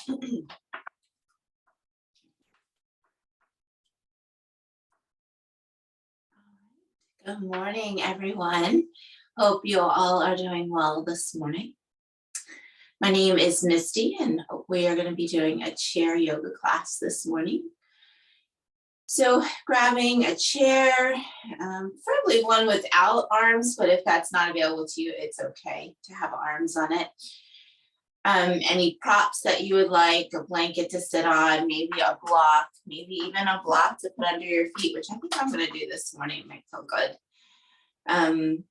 Good morning, everyone. Hope you all are doing well this morning. My name is Misty, and we are going to be doing a chair yoga class this morning. So grabbing a chair, preferably one without arms, but if that's not available to you, it's okay to have arms on it. Any props that you would like, a blanket to sit on, maybe a block, maybe even a block to put under your feet, which I think I'm going to do this morning. It might feel good. And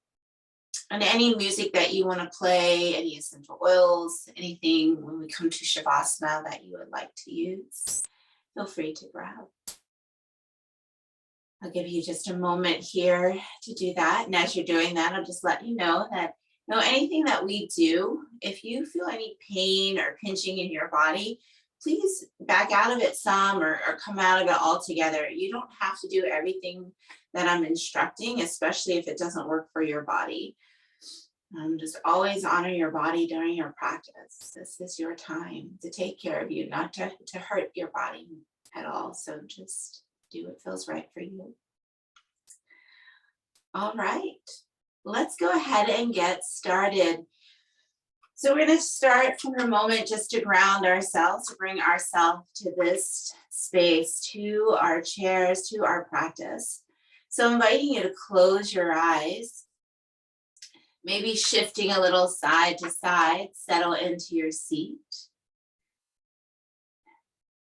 any music that you want to play, any essential oils, anything when we come to Shavasana that you would like to use, feel free to grab. I'll give you just a moment here to do that. And as you're doing that, I'll just let you know that anything that we do, if you feel any pain or pinching in your body, please back out of it some or come out of it altogether. You don't have to do everything that I'm instructing, especially if it doesn't work for your body. Just always honor your body during your practice. This is your time to take care of you, not to hurt your body at all. So just do what feels right for you. All right, let's go ahead and get started. So we're going to start for a moment just to ground ourselves, to bring ourselves to this space, to our chairs, to our practice. So inviting you to close your eyes, maybe shifting a little side to side, settle into your seat.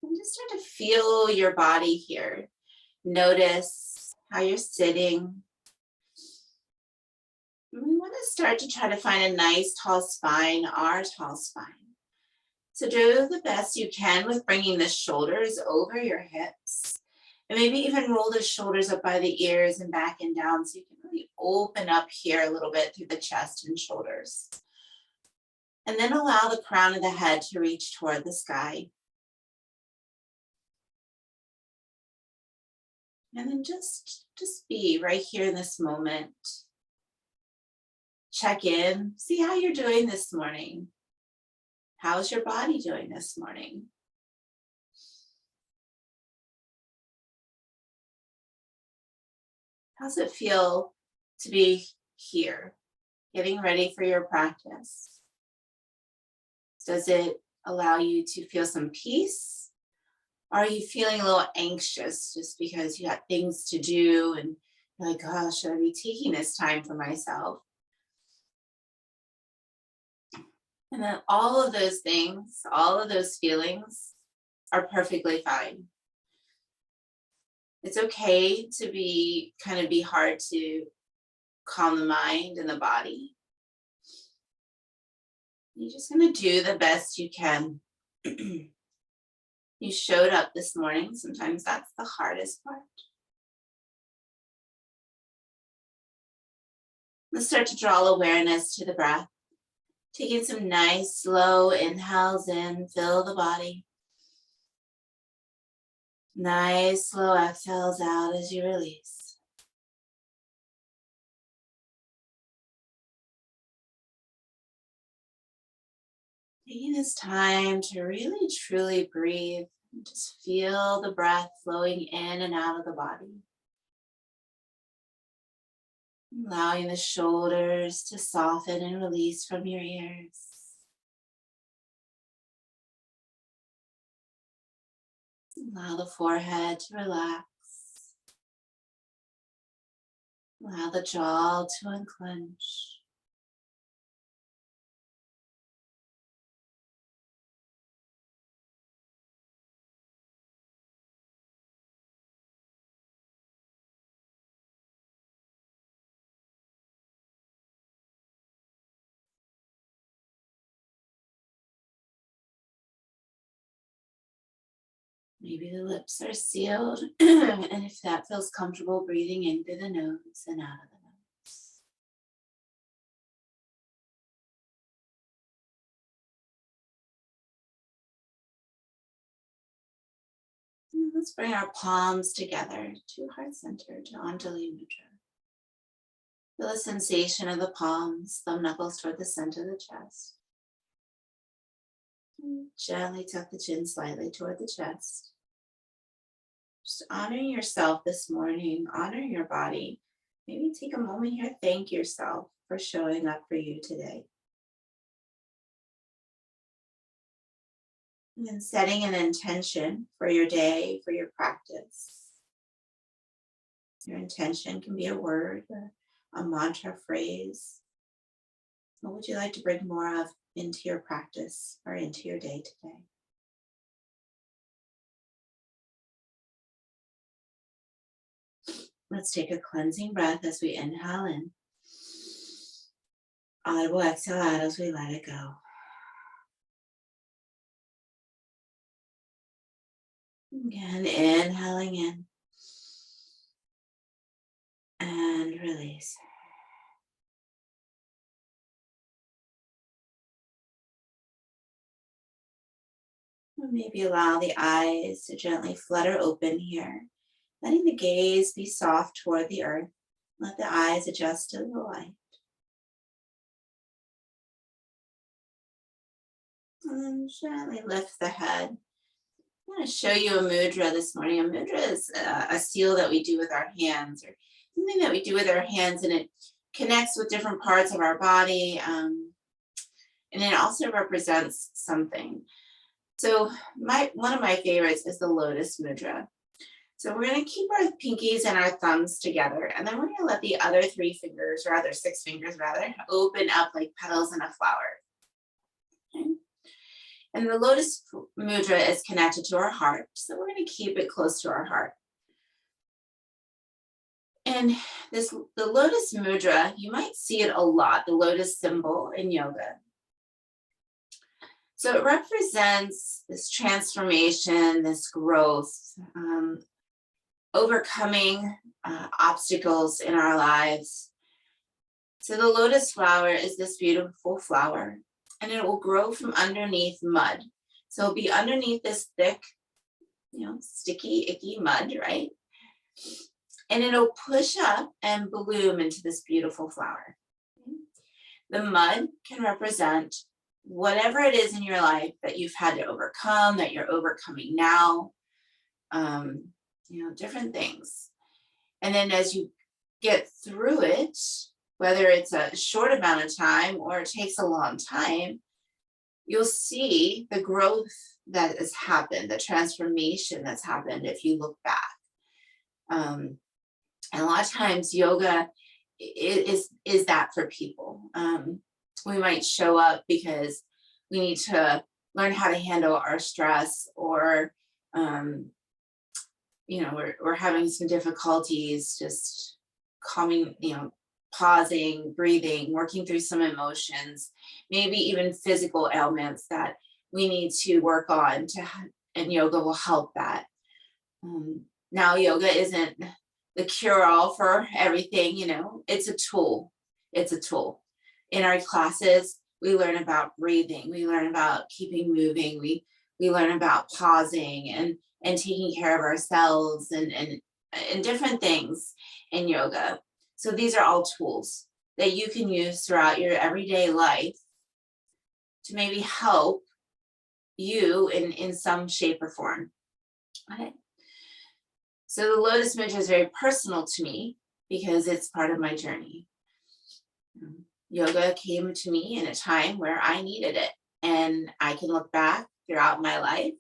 And just start to feel your body here. Notice how you're sitting. We want to start to try to find a nice tall spine, our tall spine. So do the best you can with bringing the shoulders over your hips. And maybe even roll the shoulders up by the ears and back and down so you can really open up here a little bit through the chest and shoulders. And then allow the crown of the head to reach toward the sky. And then just be right here in this moment. Check in, see how you're doing this morning. How's your body doing this morning? How's it feel to be here, getting ready for your practice? Does it allow you to feel some peace? Or are you feeling a little anxious just because you got things to do and you're like, oh, should I be taking this time for myself? And then all of those things, all of those feelings are perfectly fine. It's okay to be hard to calm the mind and the body. You're just going to do the best you can. You showed up this morning. Sometimes that's the hardest part. Let's start to draw awareness to the breath. Taking some nice slow inhales in, fill the body. Nice slow exhales out as you release. Taking this time to really truly breathe and just feel the breath flowing in and out of the body. Allowing the shoulders to soften and release from your ears. Allow the forehead to relax. Allow the jaw to unclench. Maybe the lips are sealed, and if that feels comfortable, breathing in through the nose and out of the nose. And let's bring our palms together to heart center, to Anjali Mudra. Feel the sensation of the palms, thumb knuckles toward the center of the chest. Gently tuck the chin slightly toward the chest. Just honoring yourself this morning, honoring your body. Maybe take a moment here, thank yourself for showing up for you today. And then setting an intention for your day, for your practice. Your intention can be a word or a mantra phrase. What would you like to bring more of into your practice or into your day today? Let's take a cleansing breath as we inhale in. Audible exhale out as we let it go. Again, inhaling in and release. Maybe allow the eyes to gently flutter open here, letting the gaze be soft toward the earth. Let the eyes adjust to the light. And gently lift the head. I'm going to show you a mudra this morning. A mudra is a seal that we do with our hands, or something that we do with our hands, and it connects with different parts of our body, and it also represents something. So one of my favorites is the lotus mudra. So we're going to keep our pinkies and our thumbs together, and then we're going to let the other 3 fingers, or other 6 fingers rather, open up like petals in a flower. Okay. And the lotus mudra is connected to our heart, so we're going to keep it close to our heart. And the lotus mudra, you might see it a lot, the lotus symbol in yoga. So it represents this transformation, this growth, overcoming obstacles in our lives. So the lotus flower is this beautiful flower, and it will grow from underneath mud. So it'll be underneath this thick, sticky, icky mud, right? And it'll push up and bloom into this beautiful flower. The mud can represent whatever it is in your life that you've had to overcome, that you're overcoming now, different things. And then as you get through it, whether it's a short amount of time or it takes a long time, you'll see the growth that has happened, the transformation that's happened if you look back. And a lot of times yoga is that for people. We might show up because we need to learn how to handle our stress, or we're having some difficulties just calming, pausing, breathing, working through some emotions, maybe even physical ailments that we need to work on and yoga will help that. Now yoga isn't the cure-all for everything, it's a tool. It's a tool. In our classes, we learn about breathing, we learn about keeping moving, we learn about pausing and taking care of ourselves and different things in yoga. So these are all tools that you can use throughout your everyday life to maybe help you in some shape or form. Okay. So the lotus mudra is very personal to me because it's part of my journey. Yoga came to me in a time where I needed it, and I can look back throughout my life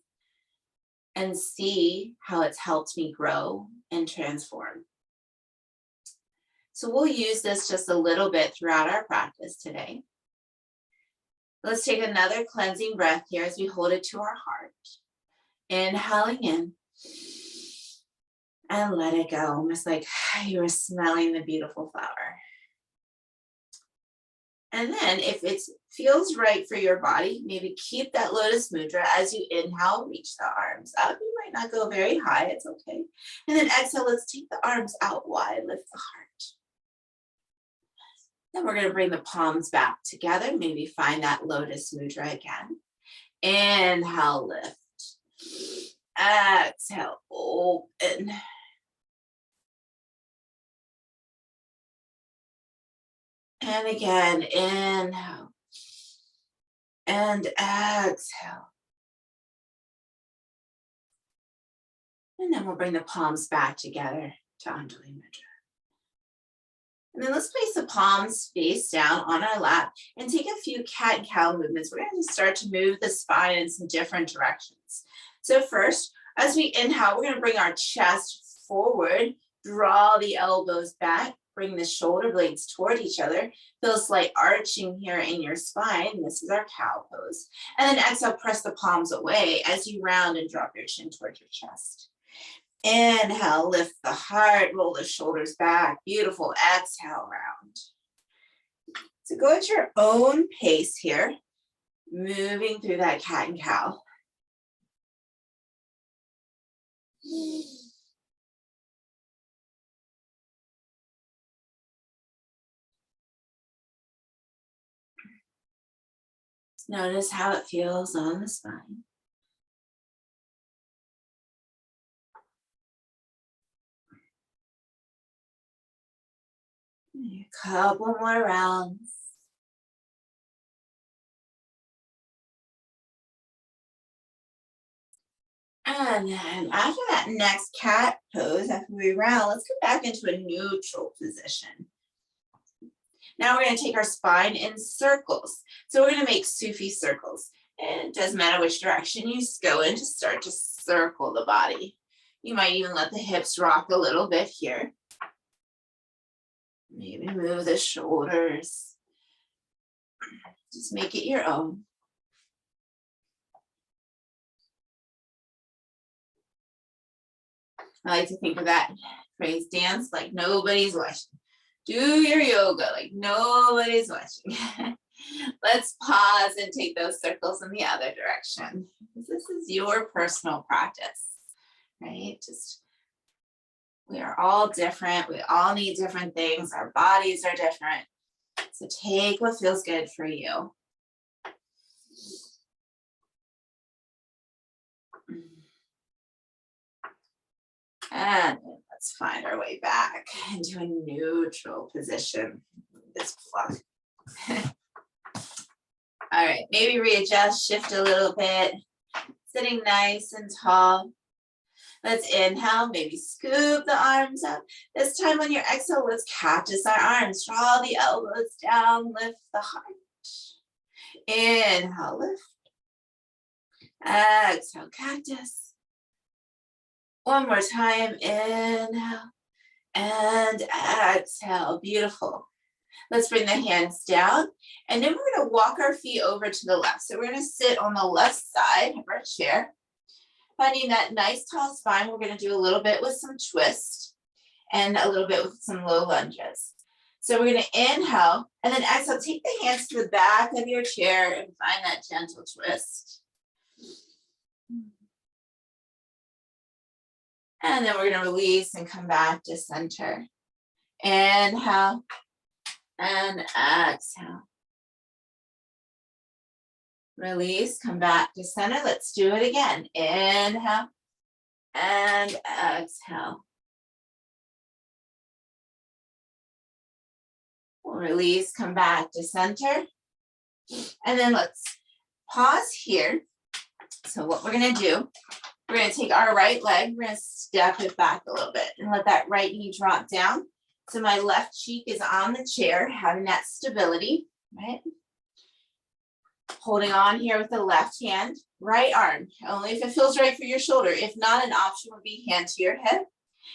and see how it's helped me grow and transform. So we'll use this just a little bit throughout our practice today. Let's take another cleansing breath here as we hold it to our heart. Inhaling in and let it go, almost like you were smelling the beautiful flower. And then if it feels right for your body, maybe keep that lotus mudra. As you inhale, reach the arms up. You might not go very high, it's okay. And then exhale, let's take the arms out wide, lift the heart. Then we're going to bring the palms back together. Maybe find that lotus mudra again. Inhale, lift. Exhale, open. And again, inhale and exhale. And then we'll bring the palms back together to Anjali Mudra. And then let's place the palms face down on our lap and take a few cat and cow movements. We're going to start to move the spine in some different directions. So first, as we inhale, we're going to bring our chest forward, draw the elbows back, bring the shoulder blades toward each other. Feel a slight arching here in your spine. This is our cow pose. And then exhale, press the palms away as you round and drop your chin toward your chest. Inhale, lift the heart, roll the shoulders back. Beautiful. Exhale, round. So go at your own pace here, moving through that cat and cow. Notice how it feels on the spine. A couple more rounds. And then after that next cat pose, after we round, let's go back into a neutral position. Now we're going to take our spine in circles. So we're going to make Sufi circles. And it doesn't matter which direction you go in, just start to circle the body. You might even let the hips rock a little bit here. Maybe move the shoulders. Just make it your own. I like to think of that phrase, dance like nobody's watching. Do your yoga like nobody's watching. Let's pause and take those circles in the other direction. This is your personal practice, right? We are all different. We all need different things. Our bodies are different. So take what feels good for you. And let's find our way back into a neutral position. This block. All right, maybe readjust, shift a little bit. Sitting nice and tall. Let's inhale, maybe scoop the arms up. This time on your exhale, let's cactus our arms. Draw the elbows down, lift the heart. Inhale, lift. Exhale, cactus. One more time, inhale and exhale, beautiful. Let's bring the hands down and then we're gonna walk our feet over to the left. So we're gonna sit on the left side of our chair. Finding that nice tall spine, we're gonna do a little bit with some twist and a little bit with some low lunges. So we're gonna inhale and then exhale, take the hands to the back of your chair and find that gentle twist. And then we're gonna release and come back to center. Inhale and exhale. Release, come back to center. Let's do it again. Inhale and exhale. Release, come back to center. And then let's pause here. So what we're gonna do, we're gonna take our right leg, we're gonna step it back a little bit and let that right knee drop down. So my left cheek is on the chair, having that stability, right? Holding on here with the left hand, right arm, only if it feels right for your shoulder. If not, an option would be hand to your hip.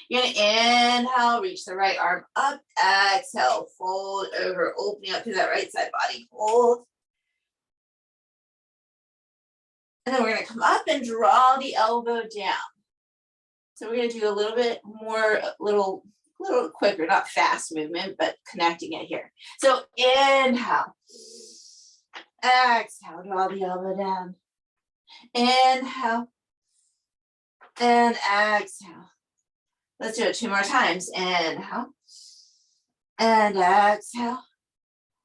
You're gonna inhale, reach the right arm up, exhale, fold over, opening up to that right side body, hold. And then we're gonna come up and draw the elbow down. So we're gonna do a little bit more, little quicker, not fast movement, but connecting it here. So inhale, exhale, draw the elbow down. Inhale and exhale. Let's do it 2 more times. Inhale and exhale.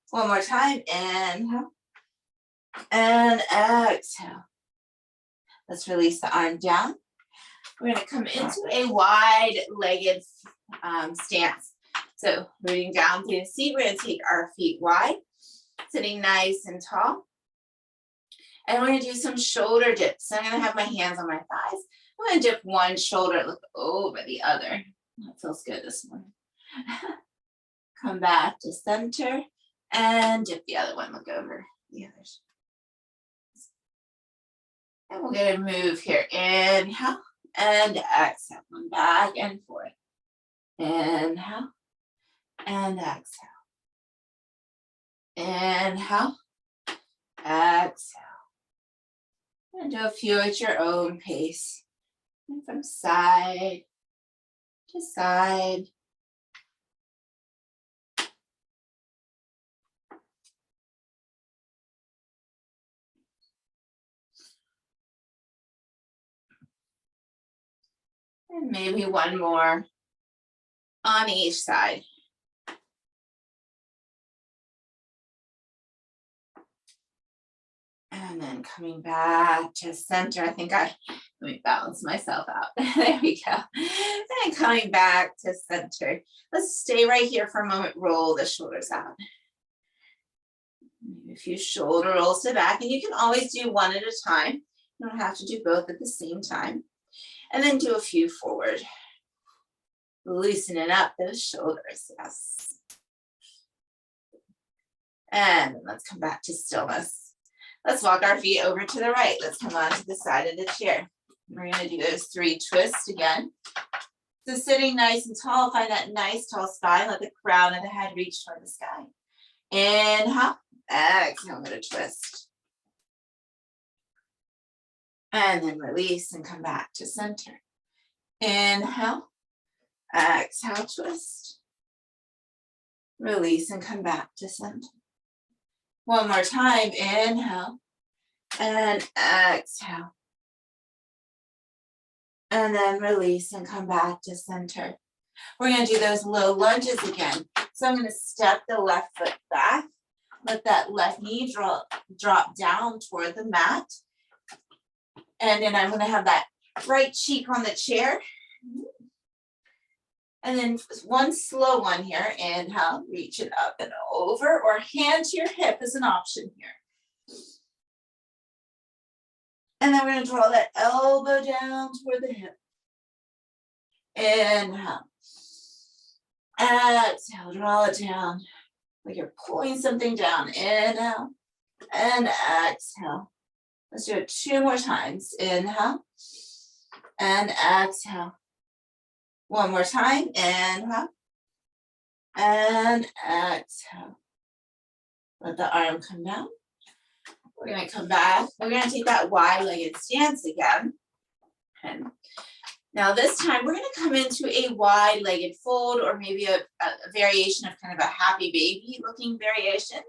One more time. Inhale and exhale. Let's release the arm down. We're going to come into a wide-legged stance. So rooting down through the seat, we're going to take our feet wide, sitting nice and tall. And we're going to do some shoulder dips. So I'm going to have my hands on my thighs. I'm going to dip one shoulder, look over the other. That feels good this morning. Come back to center and dip the other one, look over the others. And we're going to move here. Inhale and exhale. One back and forth. Inhale and exhale. Inhale, exhale. And do a few at your own pace. And from side to side. And maybe one more on each side. And then coming back to center. I think let me balance myself out. There we go. And coming back to center. Let's stay right here for a moment. Roll the shoulders out. Maybe a few shoulder rolls to back. And you can always do one at a time. You don't have to do both at the same time. And then do a few forward. Loosening up those shoulders. Yes. And let's come back to stillness. Let's walk our feet over to the right. Let's come on to the side of the chair. We're going to do those 3 twists again. So sitting nice and tall, find that nice tall spine. Let the crown of the head reach toward the sky. Inhale, exhale, I'm going to twist. And then release and come back to center. Inhale, exhale, twist. Release and come back to center. One more time, inhale and exhale. And then release and come back to center. We're going to do those low lunges again. So I'm going to step the left foot back. Let that left knee drop down toward the mat. And then I'm going to have that right cheek on the chair. And then one slow one here. Inhale, reach it up and over, or hand to your hip is an option here. And then we're going to draw that elbow down toward the hip. Inhale. Exhale, draw it down. Like you're pulling something down. Inhale and exhale. Let's do it 2 more times. Inhale and exhale. One more time, inhale, and exhale. Let the arm come down. We're gonna come back. We're gonna take that wide-legged stance again. And now this time, we're gonna come into a wide-legged fold, or maybe a variation of kind of a happy baby looking variation.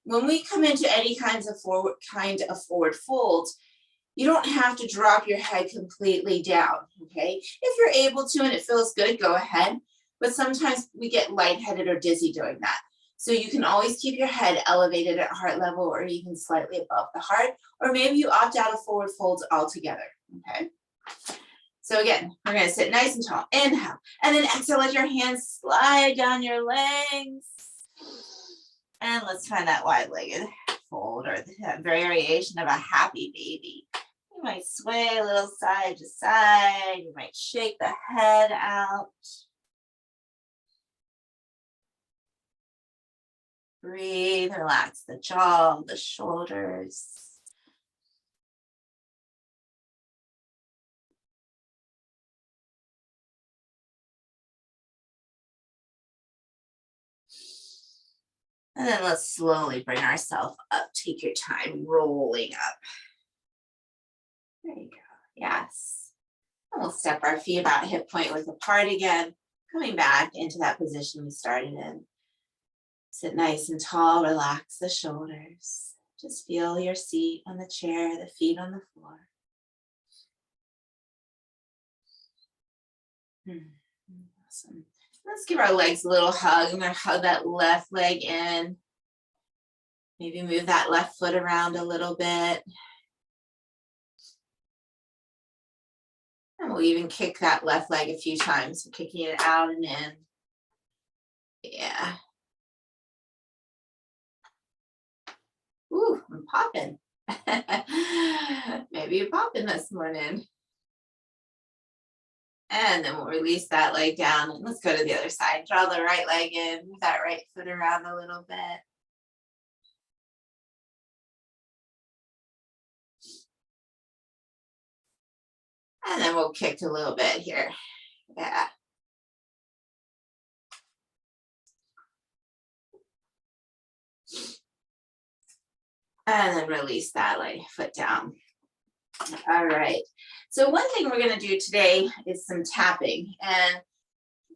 When we come into any kind of forward fold, you don't have to drop your head completely down, okay? If you're able to and it feels good, go ahead. But sometimes we get lightheaded or dizzy doing that. So you can always keep your head elevated at heart level or even slightly above the heart, or maybe you opt out of forward folds altogether, okay? So again, we're gonna sit nice and tall. Inhale, and then exhale, let your hands slide down your legs. And let's find that wide-legged fold, or the variation of a happy baby. You might sway a little side to side. You might shake the head out. Breathe, relax the jaw, the shoulders. And then let's slowly bring ourselves up. Take your time rolling up. There you go. Yes. And we'll step our feet about hip point width apart again, coming back into that position we started in. Sit nice and tall, relax the shoulders. Just feel your seat on the chair, the feet on the floor. Awesome. Let's give our legs a little hug. I'm going to hug that left leg in. Maybe move that left foot around a little bit. And we'll even kick that left leg a few times. So kicking it out and in. Yeah. Ooh, I'm popping. Maybe you're popping this morning. And then we'll release that leg down and let's go to the other side. Draw the right leg in, move that right foot around a little bit. And then we'll kick a little bit here. Yeah. And then release that leg foot down. All right. So one thing we're going to do today is some tapping. And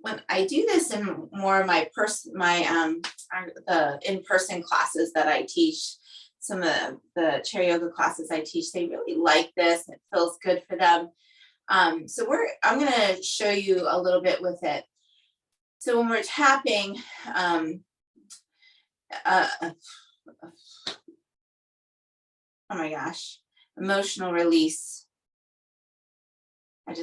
when I do this in more of my the in-person classes that I teach, some of the chair yoga classes I teach, they really like this. It feels good for them. So I'm going to show you a little bit with it. So when we're tapping, oh my gosh, emotional release. I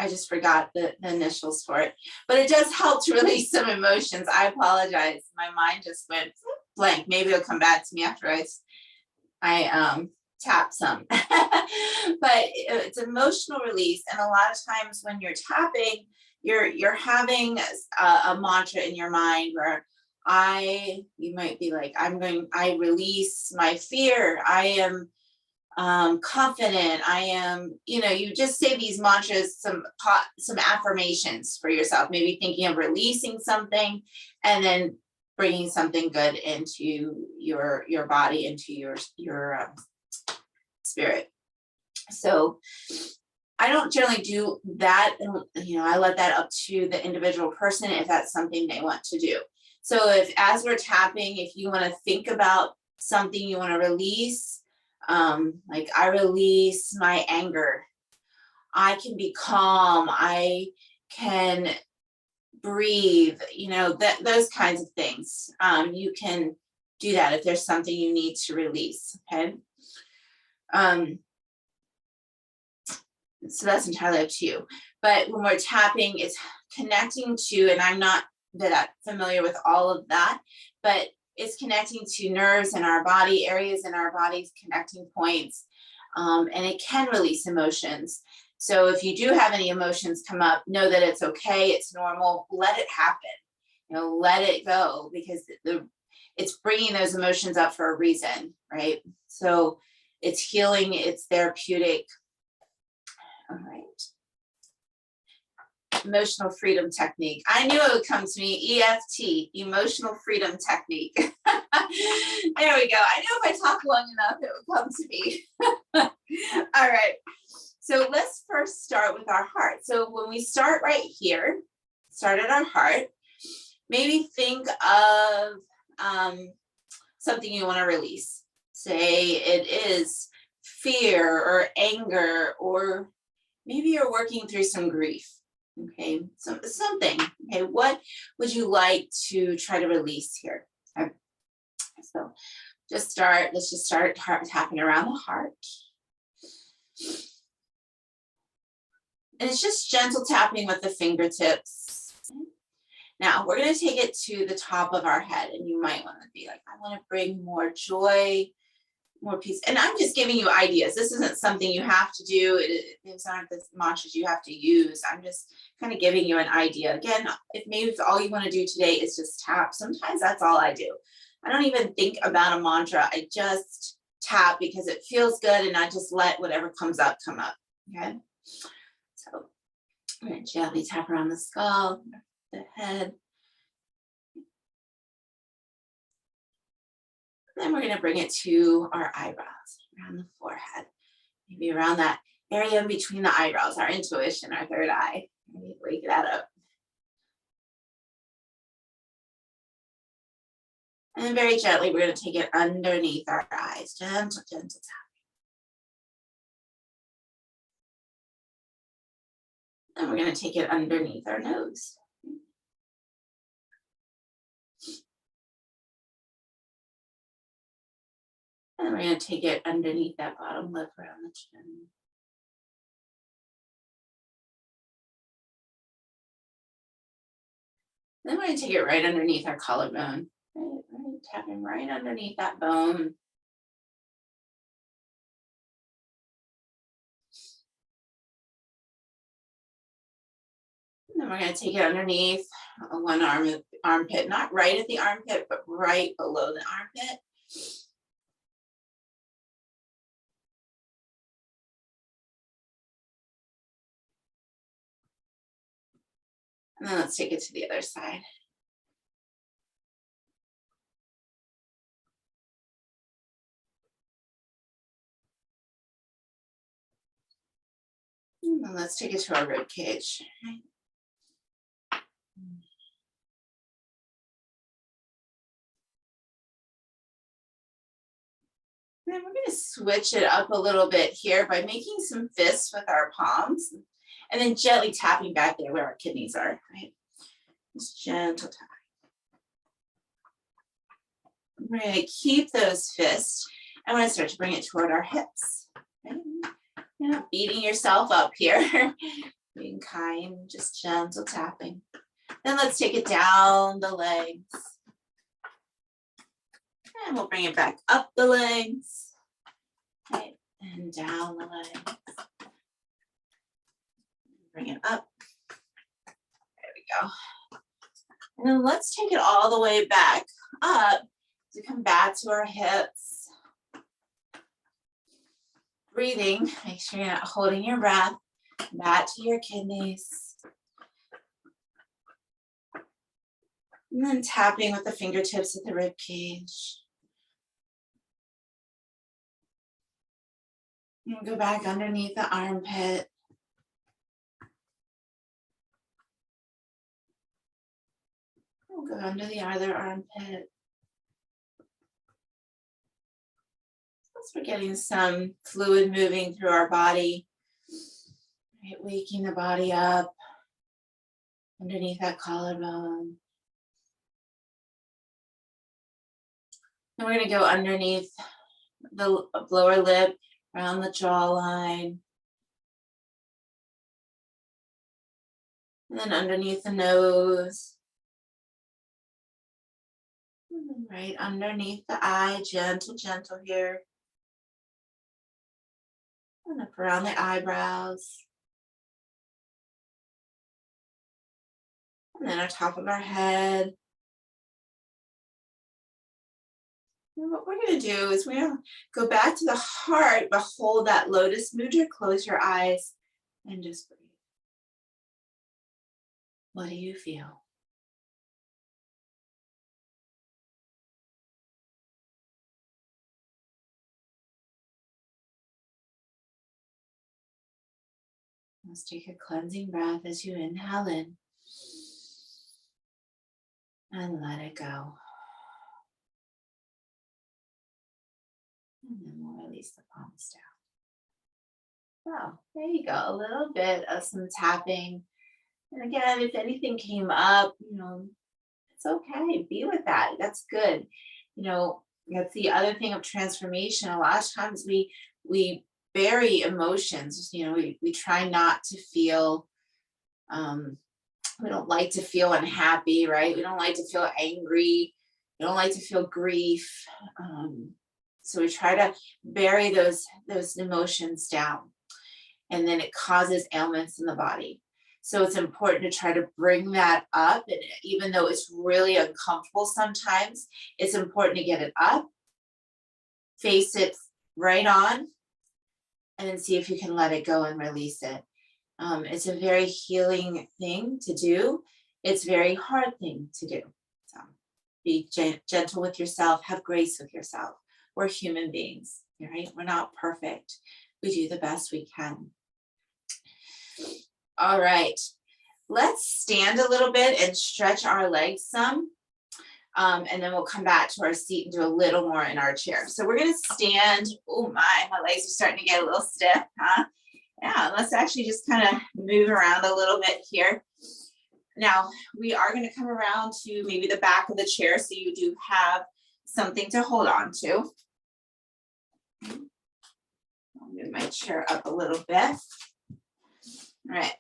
just forgot the initials for it, but it does help to release some emotions. I apologize. My mind just went blank. Maybe it'll come back to me after I tap some, but it's emotional release. And a lot of times when you're tapping, you're having a mantra in your mind where you might be like, I release my fear. I am confident. I am, you just say these mantras, some affirmations for yourself, maybe thinking of releasing something and then bringing something good into your body, into your spirit. So I don't generally do that. I let that up to the individual person if that's something they want to do. So as we're tapping, if you want to think about something you want to release, like I release my anger. I can be calm. I can breathe, those kinds of things. You can do that if there's something you need to release. Okay. So that's entirely up to you. But when we're tapping, it's connecting to, and I'm not that familiar with all of that, but it's connecting to nerves in our body, areas in our bodies, connecting points, and it can release emotions. So if you do have any emotions come up, know that it's okay, it's normal, let it happen, let it go, because it's bringing those emotions up for a reason, right? So it's healing, it's therapeutic. All right. Emotional freedom technique. I knew it would come to me. EFT, emotional freedom technique. There we go. I knew if I talk long enough, it would come to me. All right. So let's first start with our heart. So when we start right here, start at our heart, maybe think of something you want to release. Say it is fear or anger, or maybe you're working through some grief. Okay, something. Okay, what would you like to try to release here? Okay. So let's just start tapping around the heart. And it's just gentle tapping with the fingertips. Okay. Now we're going to take it to the top of our head, and you might want to be like, I want to bring more joy, more peace. And I'm just giving you ideas. This isn't something you have to do. These aren't the mantras you have to use. I'm just kind of giving you an idea. Again, if all you want to do today is just tap, sometimes that's all I do. I don't even think about a mantra. I just tap because it feels good, and I just let whatever comes up come up. Okay. So I'm going to gently tap around the skull, the head. Then we're going to bring it to our eyebrows, around the forehead, maybe around that area in between the eyebrows, our intuition, our third eye. Maybe wake that up. And then very gently, we're going to take it underneath our eyes, gentle, gentle tap. And we're going to take it underneath our nose. And then we're going to take it underneath that bottom lip around the chin. Then we're going to take it right underneath our collarbone. Right, tapping right underneath that bone. then we're going to take it underneath one armpit, not right at the armpit, but right below the armpit. And then let's take it to the other side. And then let's take it to our rib cage. And then we're going to switch it up a little bit here by making some fists with our palms and then gently tapping back there where our kidneys are, right? Just gentle tap. We're going to keep those fists. I want to start to bring it toward our hips. Okay? You're not beating yourself up here. Being kind, just gentle tapping. Then let's take it down the legs. And we'll bring it back up the legs. Right, and down the legs. Bring it up. There we go. And then let's take it all the way back up to come back to our hips. Breathing, make sure you're not holding your breath. Back to your kidneys. And then tapping with the fingertips at the rib cage. And go back underneath the armpit. We'll go under the other armpit. As we're getting some fluid moving through our body, right, waking the body up underneath that collarbone. And we're going to go underneath the lower lip, around the jawline. And then underneath the nose. And then right underneath the eye, gentle, gentle here. And up around the eyebrows. And then on top of our head. And what we're going to do is we're going to go back to the heart, but hold that lotus mudra, close your eyes, and just breathe. What do you feel? Let's take a cleansing breath as you inhale in and let it go. And then we'll release the palms down. So there you go, a little bit of some tapping. And again, if anything came up, it's okay, be with that, that's good. That's the other thing of transformation. A lot of times we bury emotions, we try not to feel, we don't like to feel unhappy, right? We don't like to feel angry. We don't like to feel grief. So we try to bury those emotions down, and then it causes ailments in the body. So it's important to try to bring that up. And even though it's really uncomfortable sometimes, it's important to get it up, face it right on, and then see if you can let it go and release it. It's a very healing thing to do. It's a very hard thing to do. So be gentle with yourself, have grace with yourself. We're human beings, right? We're not perfect. We do the best we can. All right, let's stand a little bit and stretch our legs some. And then we'll come back to our seat and do a little more in our chair. So we're going to stand. Oh my legs are starting to get a little stiff, huh? Yeah, let's actually just kind of move around a little bit here. Now, we are going to come around to maybe the back of the chair so you do have something to hold on to. I'll move my chair up a little bit. All right,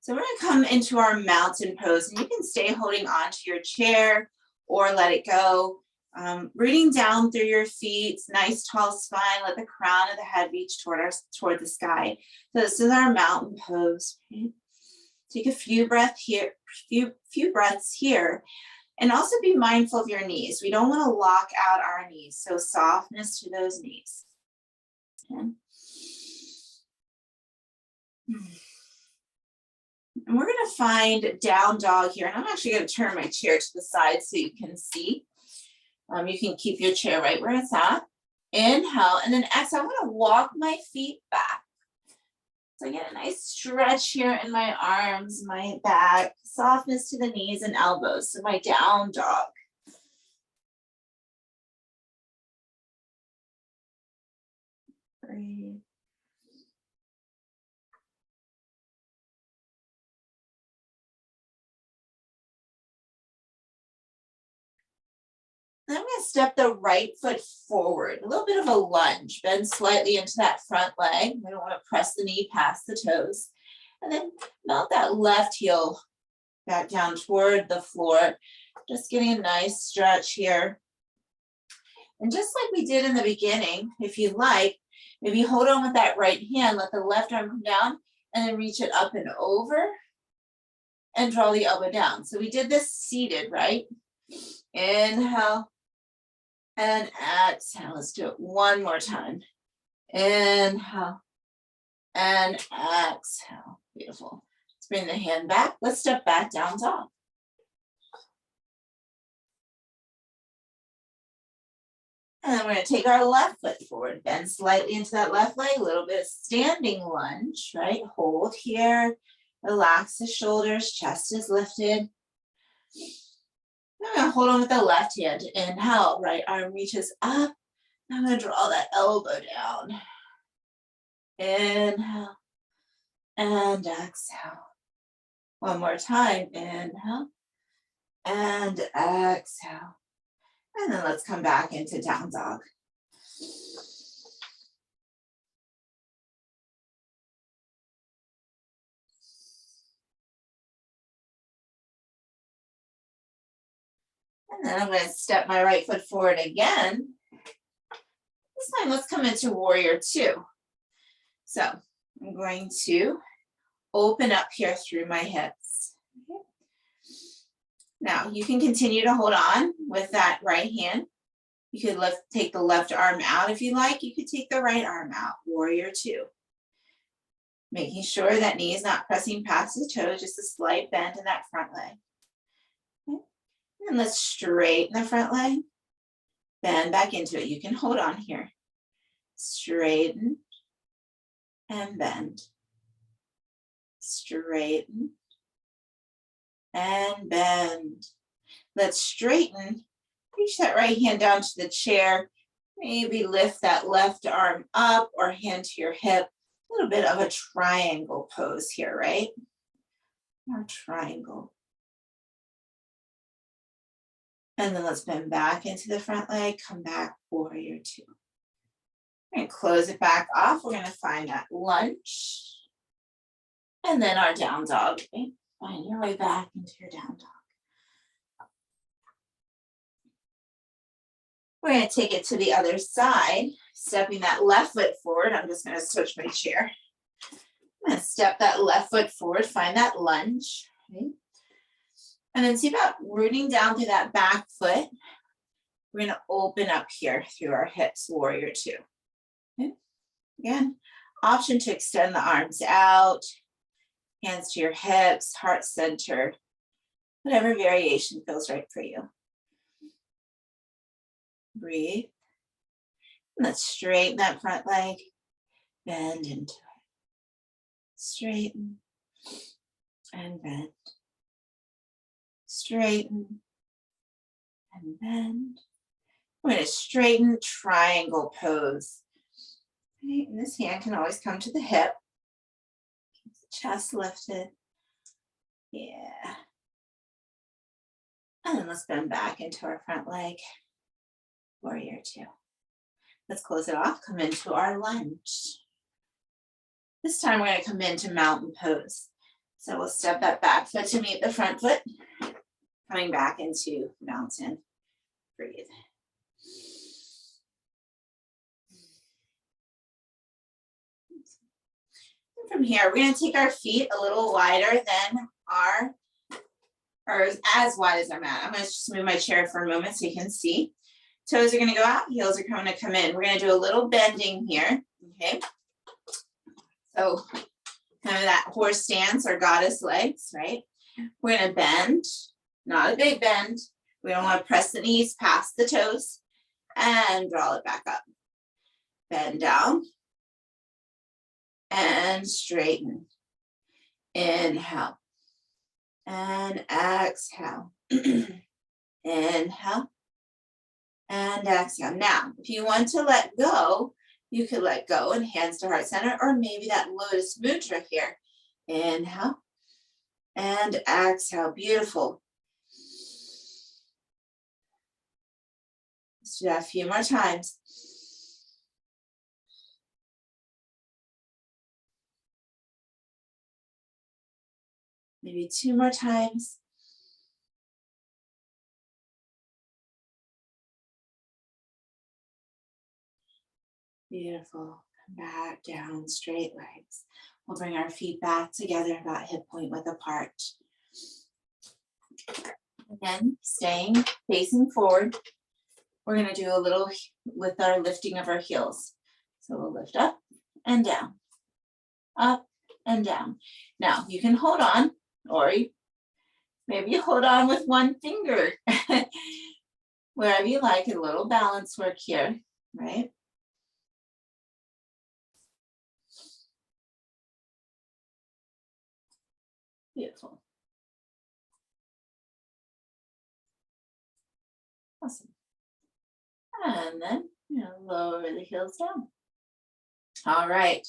so we're going to come into our mountain pose, and you can stay holding on to your chair or let it go. Rooting down through your feet, nice tall spine, let the crown of the head reach toward the sky. So this is our mountain pose. Okay? Take a few breaths here, and also be mindful of your knees. We don't want to lock out our knees, so softness to those knees. Okay. And we're going to find down dog here, and I'm actually going to turn my chair to the side so you can see. You can keep your chair right where it's at. Inhale, and then exhale. I'm going to walk my feet back. So I get a nice stretch here in my arms, my back, softness to the knees and elbows. So my down dog. Breathe. Then I'm going to step the right foot forward, a little bit of a lunge, bend slightly into that front leg. We don't want to press the knee past the toes. And then melt that left heel back down toward the floor. Just getting a nice stretch here. And just like we did in the beginning, if you like, maybe hold on with that right hand, let the left arm come down, and then reach it up and over, and draw the elbow down. So we did this seated, right? Inhale. And exhale. Let's do it one more time. Inhale and exhale. Beautiful. Let's bring the hand back. Let's step back, down dog. And then we're going to take our left foot forward, bend slightly into that left leg, a little bit of standing lunge, right? Hold here, relax the shoulders, chest is lifted. I'm going to hold on with the left hand. Inhale, right arm reaches up. I'm going to draw that elbow down. Inhale and exhale. One more time. Inhale and exhale. And then let's come back into down dog. And then I'm going to step my right foot forward again. This time, let's come into warrior two. So I'm going to open up here through my hips. Okay. Now you can continue to hold on with that right hand. You could take the left arm out if you like. You could take the right arm out, warrior two. Making sure that knee is not pressing past the toe, just a slight bend in that front leg. Okay. And let's straighten the front leg, bend back into it. You can hold on here. Straighten and bend. Straighten and bend. Let's straighten. Reach that right hand down to the chair. Maybe lift that left arm up or hand to your hip. A little bit of a triangle pose here, right? Our triangle. And then let's bend back into the front leg. Come back, warrior two. And close it back off. We're going to find that lunge. And then our down dog. Okay? Find your way back into your down dog. We're going to take it to the other side, stepping that left foot forward. I'm just going to switch my chair. I'm going to step that left foot forward, find that lunge. Okay? And then see about rooting down through that back foot. We're going to open up here through our hips, warrior two. Okay? Again, option to extend the arms out, hands to your hips, heart center, whatever variation feels right for you. Breathe. Let's straighten that front leg, bend into it. Straighten and bend. Straighten and bend. We're going to straighten, triangle pose. Okay, and this hand can always come to the hip. Keep the chest lifted. Yeah. And then let's bend back into our front leg. Warrior two. Let's close it off, come into our lunge. This time we're going to come into mountain pose. So we'll step that back foot to meet the front foot. Coming back into mountain. Breathe. From here, we're going to take our feet a little wider than or as wide as our mat. I'm going to just move my chair for a moment so you can see. Toes are going to go out, heels are going to come in. We're going to do a little bending here, okay? So kind of that horse stance or goddess legs, right? We're going to bend, not a big bend. We don't want to press the knees past the toes and draw it back up. Bend down and straighten. Inhale and exhale. Inhale and exhale. Now, if you want to let go, you could let go and hands to heart center, or maybe that lotus mudra here. Inhale and exhale. Beautiful. Let's do that a few more times. Maybe 2 more times. Beautiful. Come back down, straight legs. We'll bring our feet back together about hip point width apart. Again, staying facing forward. We're going to do a little with our lifting of our heels. So we'll lift up and down, up and down. Now you can hold on, or maybe you hold on with one finger. Wherever you like, a little balance work here, right? Beautiful. Awesome. And then, lower the heels down. All right.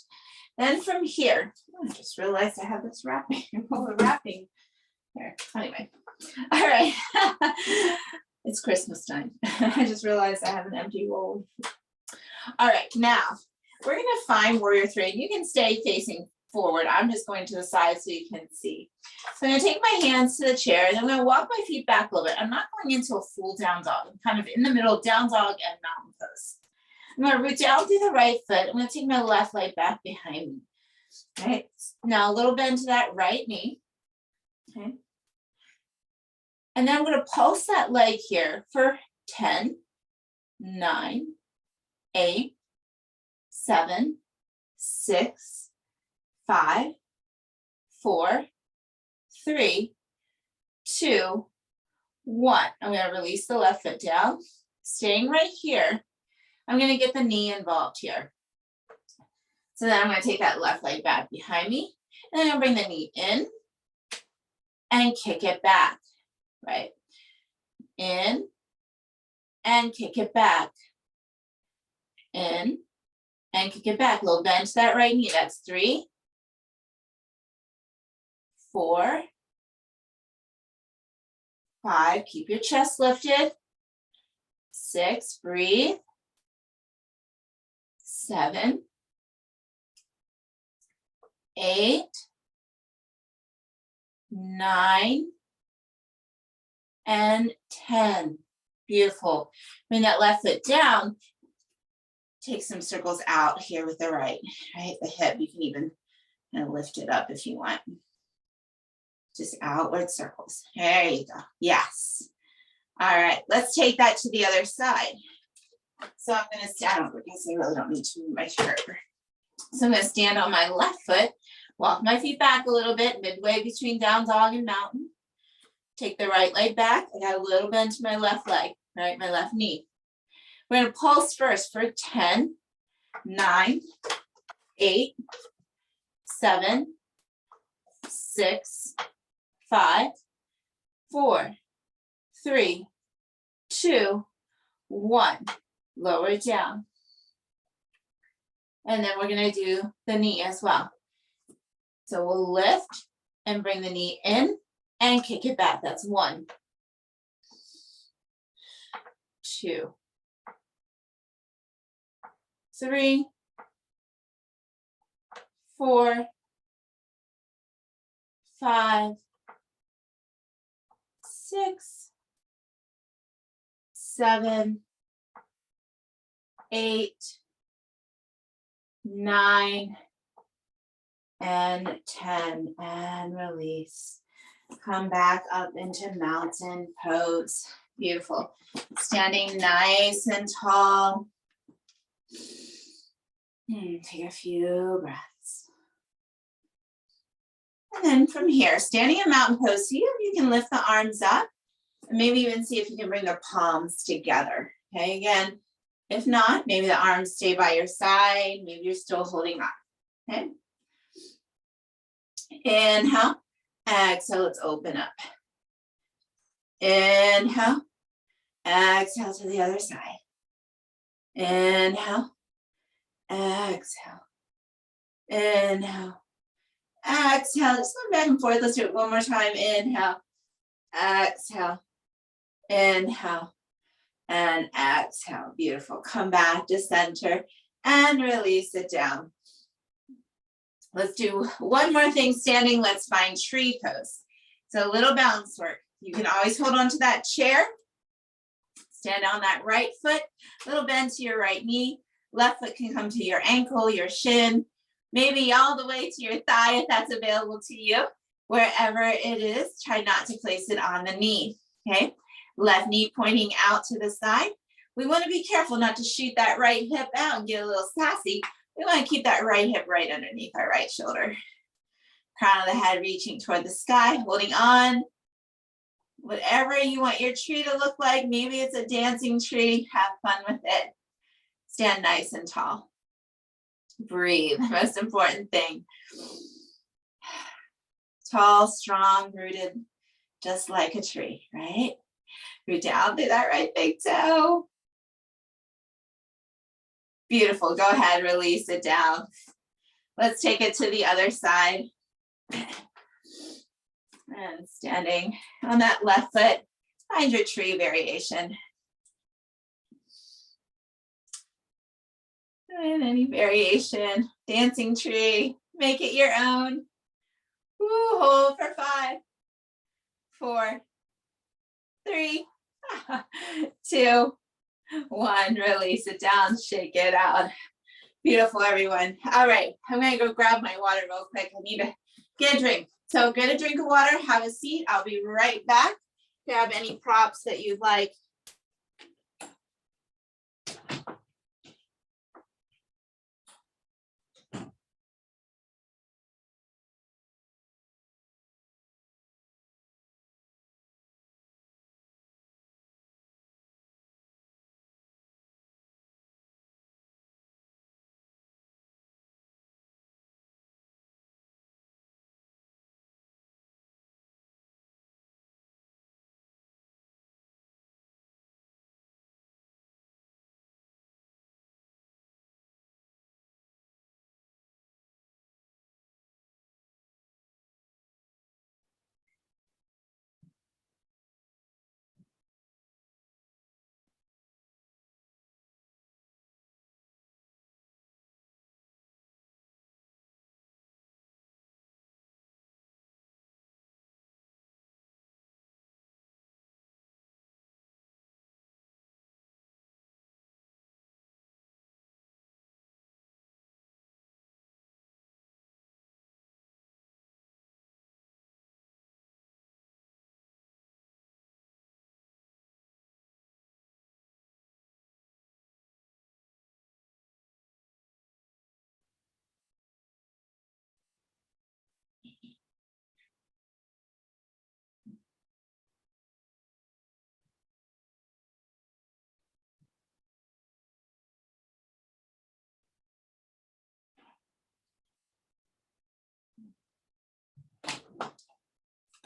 Then from here, I just realized I have this wrapping, wrapping here. Anyway, all right. It's Christmas time. I just realized I have an empty roll. All right, now we're going to find warrior three. You can stay facing forward. I'm just going to the side so you can see. So I'm going to take my hands to the chair and I'm going to walk my feet back a little bit. I'm not going into a full down dog. I'm kind of in the middle, down dog and mountain pose. I'm going to root down through the right foot. I'm going to take my left leg back behind me. Okay, now a little bend to that right knee. Okay. And then I'm going to pulse that leg here for 10, 9, 8, 7, 6, 5, 4, 3, 2, 1. I'm going to release the left foot down, staying right here. I'm going to get the knee involved here. So then I'm going to take that left leg back behind me, and then I'm going to bring the knee in and kick it back, right? In and kick it back. In and kick it back. A little bend to that right knee. That's 3, 4, 5. Keep your chest lifted. 6, breathe. 7, 8, 9, and 10. Beautiful. Bring that left foot down. Take some circles out here with the right, the hip. You can even lift it up if you want. Just outward circles. There you go. Yes. All right, let's take that to the other side. So I'm going to stand over because I really don't need to move my chair. So I'm going to stand on my left foot, walk my feet back a little bit, midway between down dog and mountain. Take the right leg back. I got a little bend to my left leg, right, my left knee. We're going to pulse first for 10, 9, 8, 7, 6, 5, 4, 3, 2, 1. Lower it down. And then we're going to do the knee as well. So we'll lift and bring the knee in and kick it back. That's 1, 2, 3, 4, 5, 6, 7, 8, 9, and 10, and release. Come back up into mountain pose. Beautiful. Standing nice and tall. Take a few breaths. And then from here, standing in mountain pose, see if you can lift the arms up and maybe even see if you can bring the palms together. Okay, again, if not, maybe the arms stay by your side. Maybe you're still holding on. Okay. Inhale, exhale, let's open up. Inhale, exhale to the other side. Inhale, exhale, inhale, exhale. Just go back and forth. Let's do it one more time. Inhale, exhale, inhale, and exhale. Beautiful. Come back to center and release it down. Let's do one more thing standing. Let's find tree pose. So a little balance work. You can always hold on to that chair. Stand on that right foot, little bend to your right knee. Left foot can come to your ankle, your shin, maybe all the way to your thigh if that's available to you. Wherever it is, try not to place it on the knee, okay? Left knee pointing out to the side. We want to be careful not to shoot that right hip out and get a little sassy. We want to keep that right hip right underneath our right shoulder. Crown of the head reaching toward the sky, holding on. Whatever you want your tree to look like, maybe it's a dancing tree, have fun with it. Stand nice and tall. Breathe, most important thing. Tall, strong, rooted, just like a tree, right? Root down through that right big toe. Beautiful, go ahead, release it down. Let's take it to the other side. And standing on that left foot, find your tree variation. And any variation, dancing tree, make it your own. Woo, hold for 5, 4, 3, 2, 1. Release it down, shake it out. Beautiful, everyone. All right, I'm gonna go grab my water real quick. I need to get a drink. So get a drink of water, have a seat. I'll be right back. Grab any props that you'd like.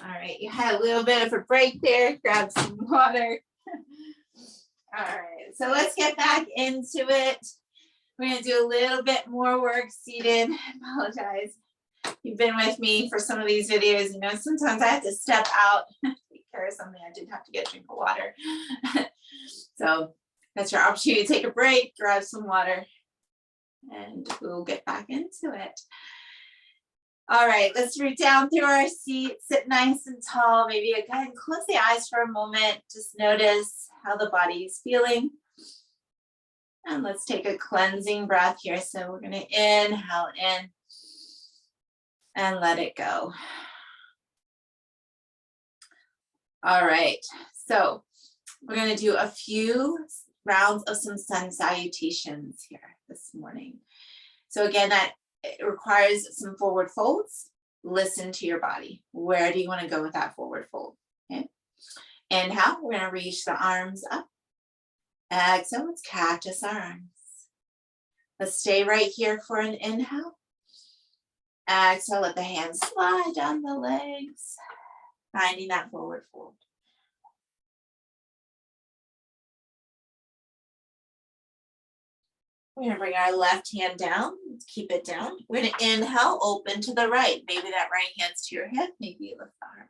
All right, you had a little bit of a break there, grab some water. All right, so let's get back into it. We're gonna do a little bit more work seated. I apologize. You've been with me for some of these videos. You know, sometimes I have to step out, take care of something. I did have to get a drink of water. So that's your opportunity to take a break, grab some water, and we'll get back into it. All right, let's root down through our seat, sit nice and tall. Maybe again, close the eyes for a moment. Just notice how the body is feeling. And let's take a cleansing breath here. So we're gonna inhale in. and let it go. All right, so we're going to do a few rounds of some sun salutations here this morning. So again, that it requires some forward folds. Listen to your body. Where do you want to go with that forward fold? Okay. Inhale, we're going to reach the arms up. Exhale, let's cactus our arms. Let's stay right here for an inhale. Exhale, let the hands slide down the legs, finding that forward fold. We're going to bring our left hand down. Let's keep it down. We're going to inhale, open to the right. Maybe that right hand's to your hip. Maybe you lift the arm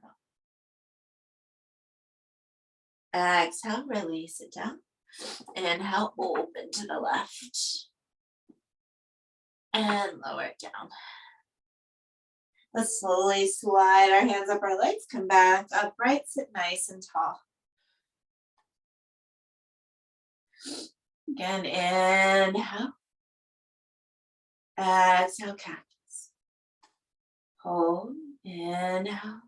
up. Exhale, release it down. Inhale, open to the left. And lower it down. Let's slowly slide our hands up our legs. Come back upright, sit nice and tall. Again, inhale. Exhale, cactus. Hold, inhale.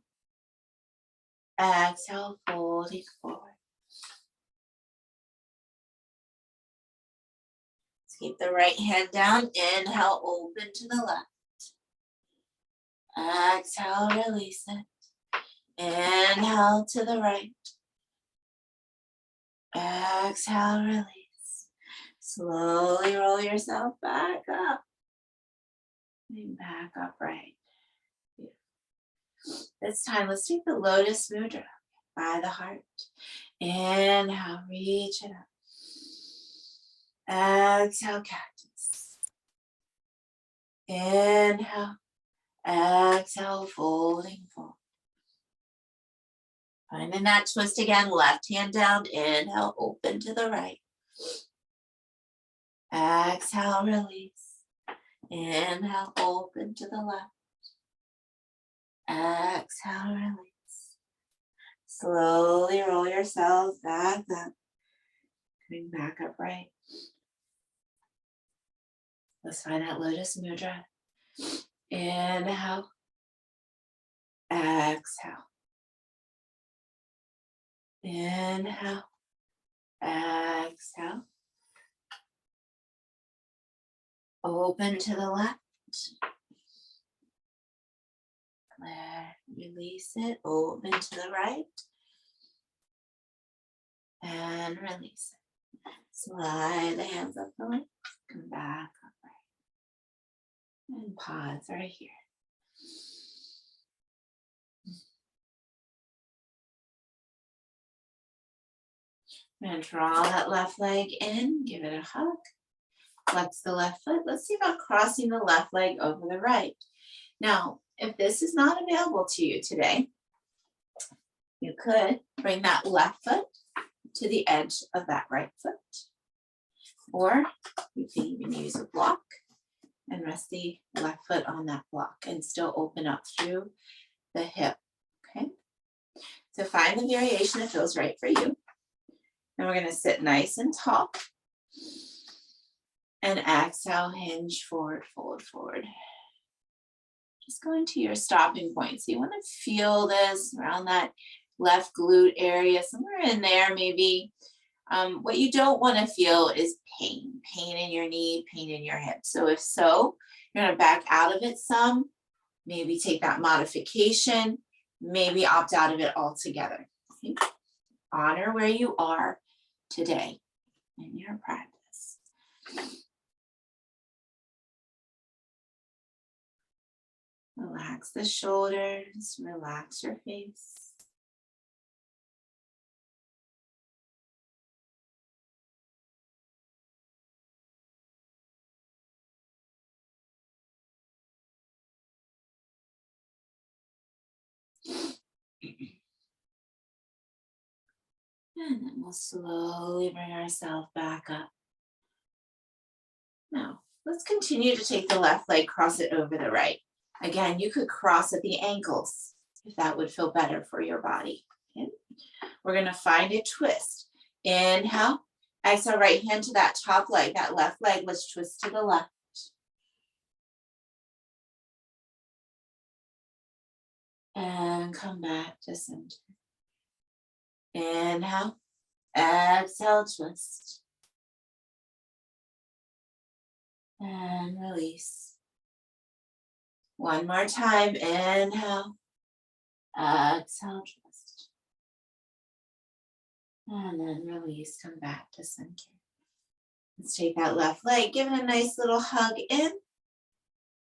Exhale, folding forward. Let's keep the right hand down. Inhale, open to the left. Exhale, release it. Inhale to the right. Exhale, release. Slowly roll yourself back up. And back upright. This time, let's take the Lotus Mudra by the heart. Inhale, reach it up. Exhale, cactus. Inhale. Exhale, folding forward. Finding that twist again, left hand down, inhale, open to the right. Exhale, release. Inhale, open to the left. Exhale, release. Slowly roll yourselves back up. Coming back upright. Let's find that Lotus Mudra. Inhale. Exhale. Inhale. Exhale. Open to the left. Release it. Open to the right. And release it. Slide the hands up the legs. Come back upright. And pause right here. I'm going to draw that left leg in, give it a hug. Flex the left foot. Let's see about crossing the left leg over the right. Now, if this is not available to you today, you could bring that left foot to the edge of that right foot. Or you can even use a block and rest the left foot on that block and still open up through the hip, okay? So find the variation that feels right for you. Then we're gonna sit nice and tall. And exhale, hinge forward, fold forward. Just going to your stopping point. So you wanna feel this around that left glute area, somewhere in there maybe. What you don't wanna feel is pain in your knee, pain in your hip. So if so, you're gonna back out of it some, maybe take that modification, maybe opt out of it altogether. Okay? Honor where you are today in your practice. Relax the shoulders, relax your face. And then we'll slowly bring ourselves back up. Now, let's continue to take the left leg, cross it over the right. Again, you could cross at the ankles if that would feel better for your body. Okay? We're gonna find a twist. Inhale, exhale, right hand to that top leg, that left leg, let's twist to the left. And come back to center. Inhale, exhale, twist. And release. One more time, inhale, exhale, twist. And then release, come back to center. Let's take that left leg, give it a nice little hug in,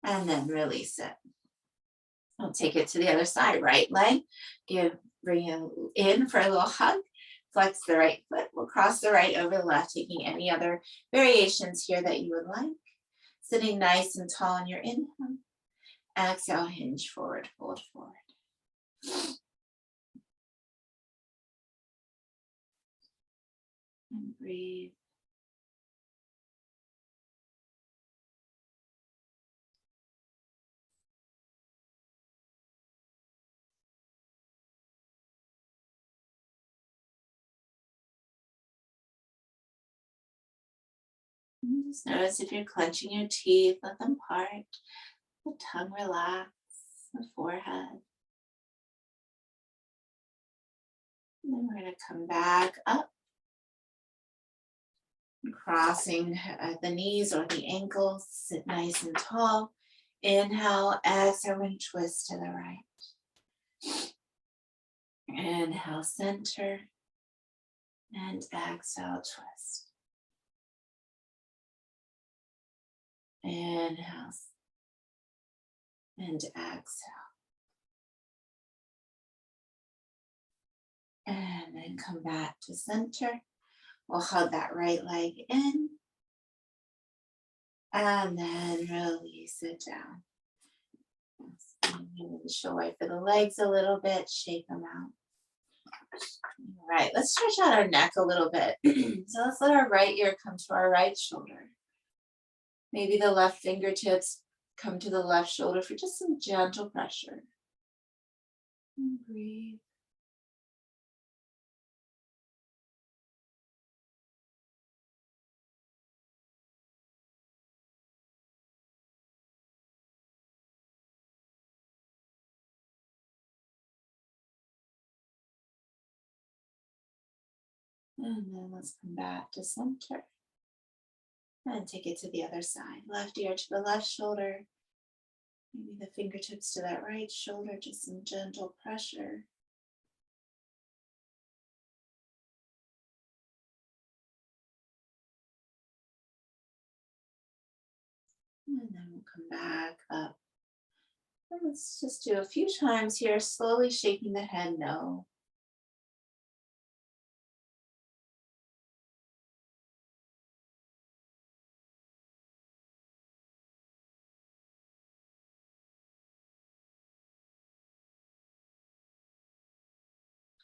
and then release it. We'll take it to the other side, right leg, bring it in for a little hug, flex the right foot, we'll cross the right over the left, taking any other variations here that you would like. Sitting nice and tall on your inhale, exhale, hinge forward, fold forward. And breathe. And just notice if you're clenching your teeth, let them part. The tongue relax, the forehead. And then we're going to come back up, crossing at the knees or the ankles, sit nice and tall. Inhale, exhale, and twist to the right. Inhale, center, and exhale, twist. Inhale, and exhale. And then come back to center. We'll hug that right leg in. And then release it down. Show away for the legs a little bit, shake them out. All right, let's stretch out our neck a little bit. So let's let our right ear come to our right shoulder. Maybe the left fingertips come to the left shoulder for just some gentle pressure. And breathe. And then let's come back to center. And take it to the other side. Left ear to the left shoulder. Maybe the fingertips to that right shoulder, just some gentle pressure. And then we'll come back up. And let's just do a few times here, slowly shaking the head no.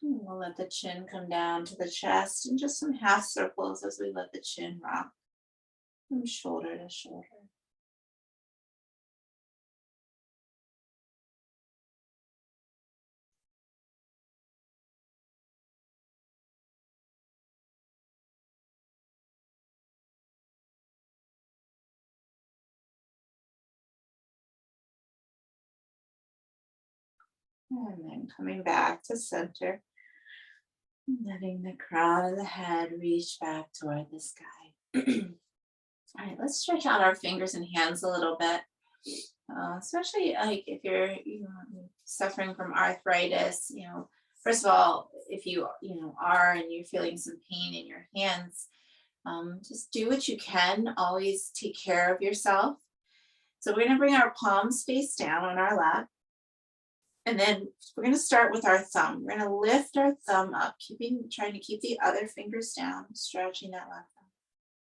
And we'll let the chin come down to the chest and just some half circles as we let the chin rock from shoulder to shoulder. And then coming back to center, letting the crown of the head reach back toward the sky. All right, let's stretch out our fingers and hands a little bit, especially like if you're suffering from arthritis. First of all, if you are and you're feeling some pain in your hands, just do what you can. Always take care of yourself. So we're going to bring our palms face down on our lap. And then we're going to start with our thumb. We're going to lift our thumb up, trying to keep the other fingers down, stretching that left thumb,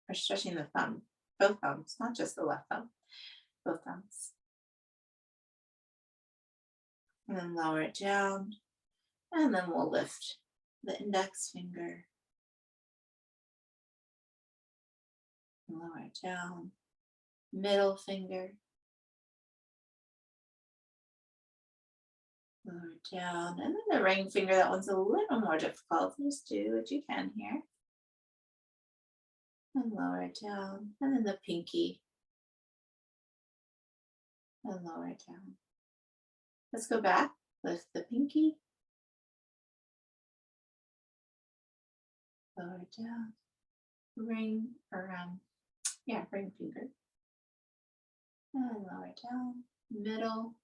or stretching the thumb, both thumbs, not just the left thumb, both thumbs. And then lower it down. And then we'll lift the index finger. Lower it down. Middle finger. Lower it down. And then the ring finger, that one's a little more difficult. Just do what you can here. And lower it down. And then the pinky. And lower it down. Let's go back. Lift the pinky. Lower down. Ring around. Yeah, ring finger. And lower down. Middle.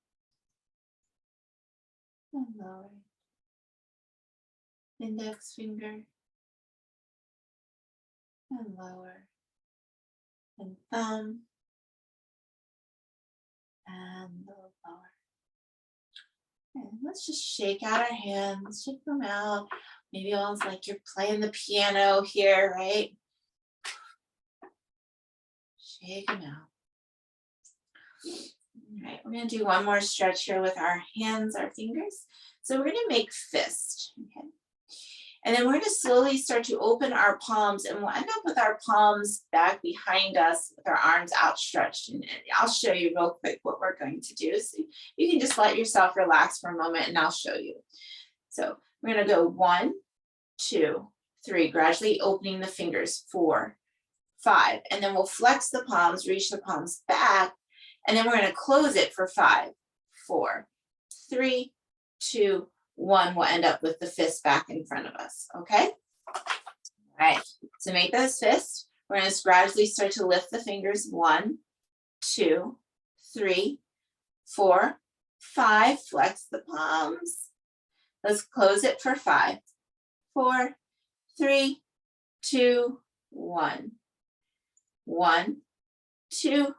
And lower. Index finger. And lower. And thumb. And lower. And let's just shake out our hands, shake them out. Maybe almost like you're playing the piano here, right? Shake them out. All right, we're gonna do one more stretch here with our hands, our fingers. So we're gonna make fist, okay? And then we're gonna slowly start to open our palms, and we'll end up with our palms back behind us with our arms outstretched. And I'll show you real quick what we're going to do. So you can just let yourself relax for a moment and I'll show you. So we're gonna go 1, 2, 3, gradually opening the fingers, 4, 5, and then we'll flex the palms, reach the palms back, and then we're gonna close it for 5, 4, 3, 2, 1. We'll end up with the fist back in front of us, okay? All right, to make those fists, we're gonna gradually start to lift the fingers, 1, 2, 3, 4, 5, flex the palms. Let's close it for 5, 4, 3, 2, 1. 1, 2,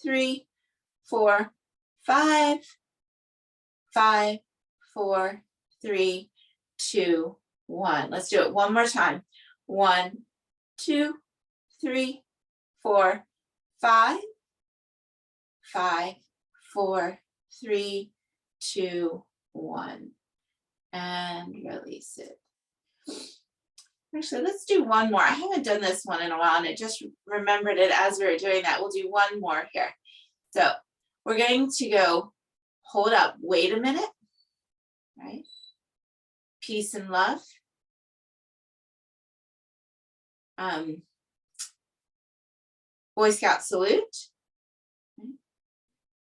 3, 4, 5, 5, 4, 3, 2, 1. Let's do it one more time. 1, 2, 3, 4, 5, 5, 4, 3, 2, 1. And release it. Actually, let's do one more. I haven't done this one in a while and I just remembered it as we were doing that. We'll do one more here. So we're going to go hold up, wait a minute, right? Peace and love. Boy Scout salute.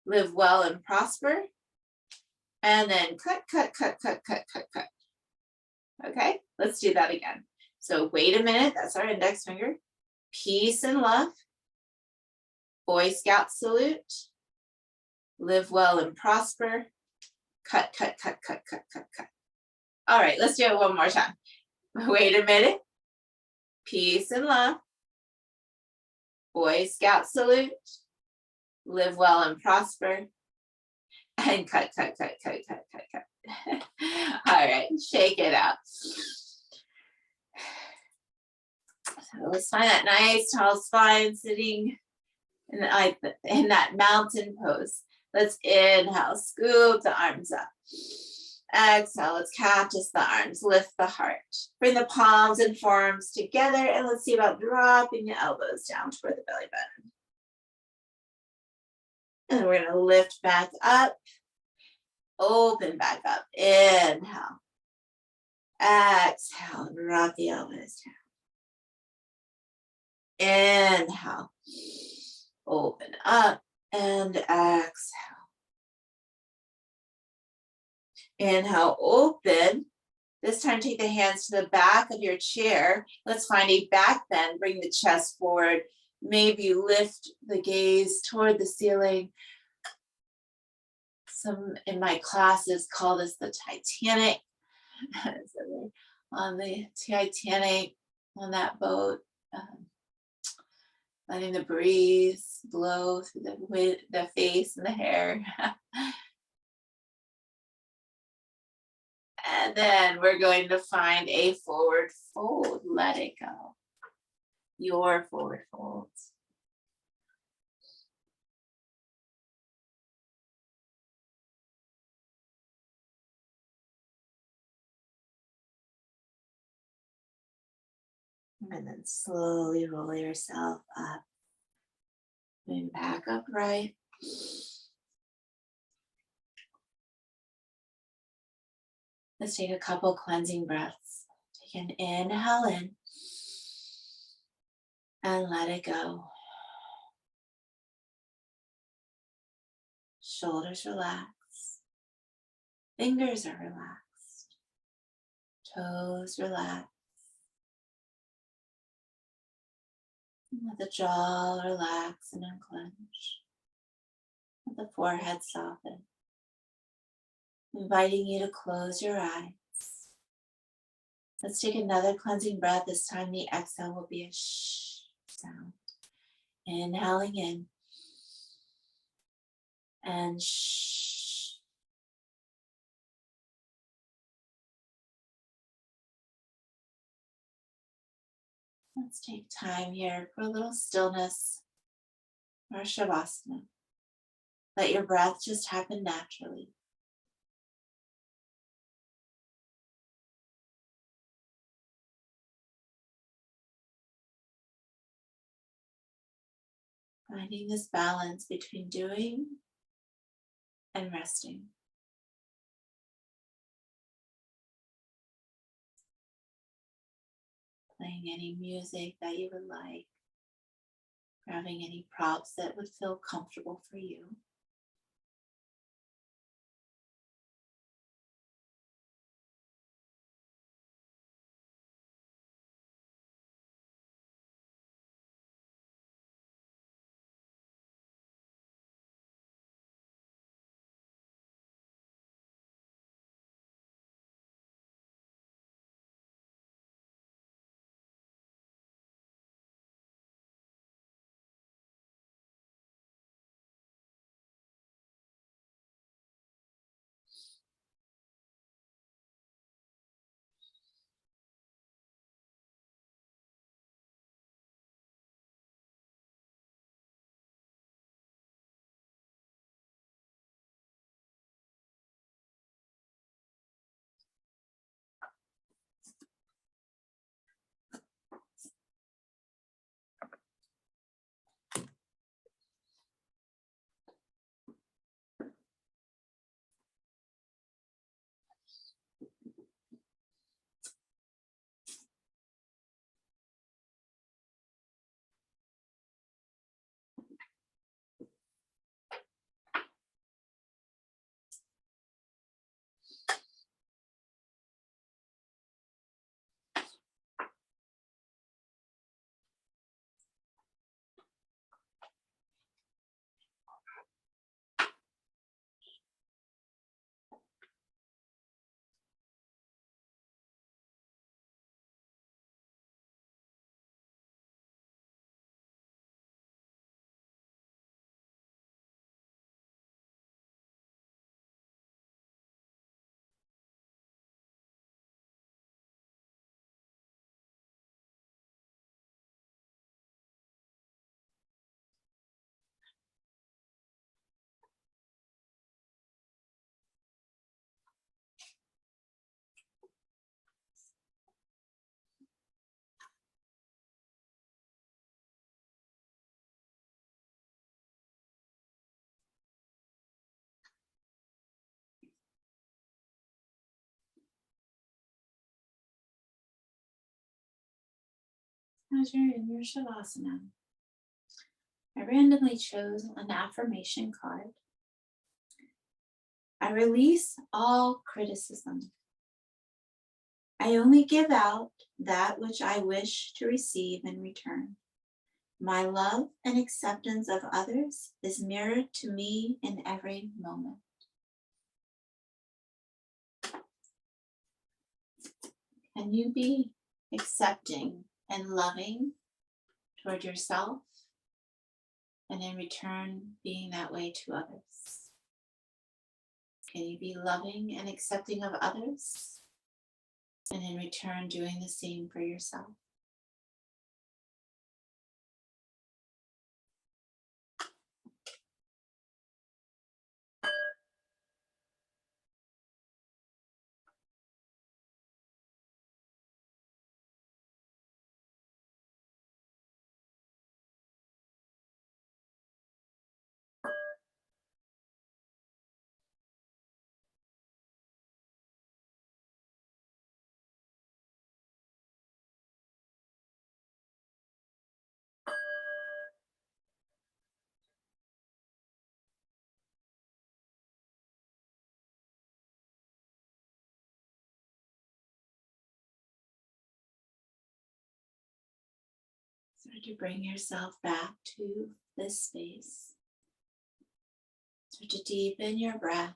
Live well and prosper. And then cut, cut, cut, cut, cut, cut, cut. Okay, let's do that again. So wait a minute, that's our index finger. Peace and love. Boy Scout salute. Live well and prosper. Cut, cut, cut, cut, cut, cut, cut. All right, let's do it one more time. Wait a minute. Peace and love. Boy Scout salute. Live well and prosper. And cut, cut, cut, cut, cut, cut, cut. All right, shake it out. So let's find that nice tall spine sitting in that mountain pose. Let's inhale, scoop the arms up. Exhale, let's cactus the arms, lift the heart. Bring the palms and forearms together, and let's see about dropping the elbows down toward the belly button. And we're gonna lift back up, open back up, inhale. Exhale, drop the elbows down. Inhale, open up, and exhale. Inhale, open. This time take the hands to the back of your chair. Let's find a back bend, bring the chest forward. Maybe lift the gaze toward the ceiling. Some in my classes call this the Titanic. So on the Titanic, on that boat, letting the breeze blow through the face and the hair. And then we're going to find a forward fold. Let it go. Your forward folds. And then slowly roll yourself up. Moving back upright. Let's take a couple cleansing breaths. Take an inhale in and let it go. Shoulders relax. Fingers are relaxed. Toes relaxed. Let the jaw relax and unclench. Let the forehead soften. Inviting you to close your eyes. Let's take another cleansing breath. This time the exhale will be a shh sound. Inhaling in and shh. Let's take time here for a little stillness or Shavasana. Let your breath just happen naturally. Finding this balance between doing and resting. Playing any music that you would like. Grabbing any props that would feel comfortable for you. As you're in your Shavasana, I randomly chose an affirmation card. I release all criticism. I only give out that which I wish to receive in return. My love and acceptance of others is mirrored to me in every moment. Can you be accepting and loving toward yourself, and in return being that way to others? Can you be loving and accepting of others, and in return doing the same for yourself? Start to bring yourself back to this space. Start to deepen your breath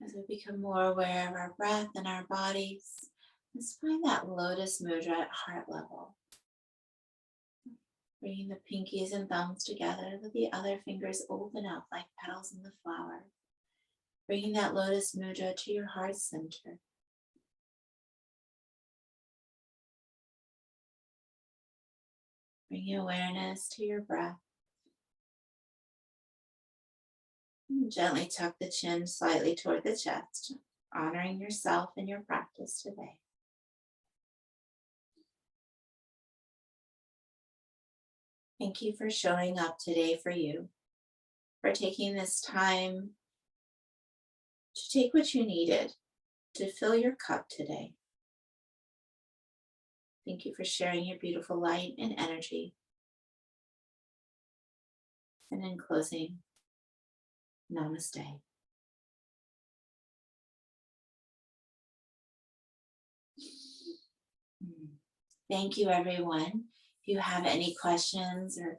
as we become more aware of our breath and our bodies. Let's find that lotus mudra at heart level. Bringing the pinkies and thumbs together, let the other fingers open up like petals in the flower. Bringing that lotus mudra to your heart center. Bring awareness to your breath. And gently tuck the chin slightly toward the chest, honoring yourself and your practice today. Thank you for showing up today for you, for taking this time to take what you needed to fill your cup today. Thank you for sharing your beautiful light and energy. And in closing, namaste. Thank you, everyone. If you have any questions or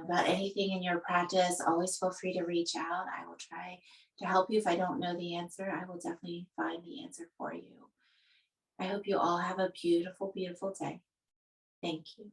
about anything in your practice, always feel free to reach out. I will try to help you. If I don't know the answer, I will definitely find the answer for you. I hope you all have a beautiful, beautiful day. Thank you.